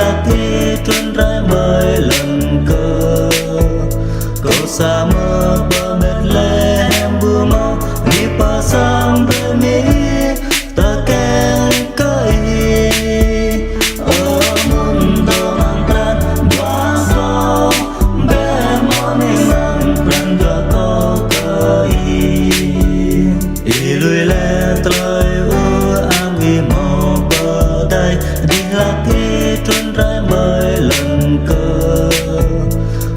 laki tuan rai bởi lần cơ kau sama Bethlehem buma di pasang bumi takkan kai amun doang pran bako bemone mang pran bako kai ilui le troi u ami mo badai di laki tuan rai bởi lần cơ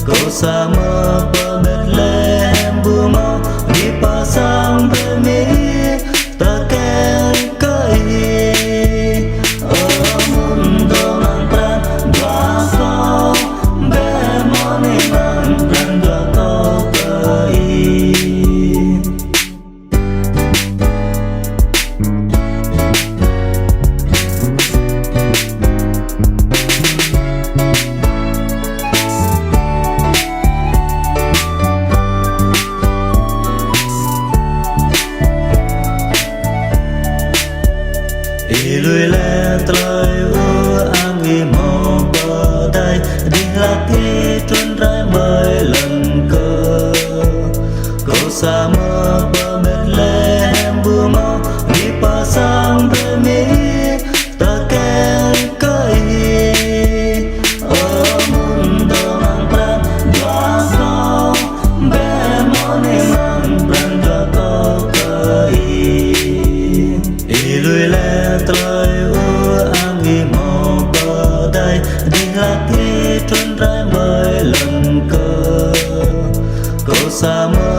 kau sama Bethlehem buma di pasang bumi takkan kai amun doang pran bako bemone mang pran bako kai ilui le troi u ami mo badai di laki tuan rai bởi lần cơ kau sama Bethlehem buma di pasang bumi takkan kai amun doang pran bako bemone mang pran bako kai ilui le troi u ami mo badai di laki tuan rai bởi lần cơ kau sama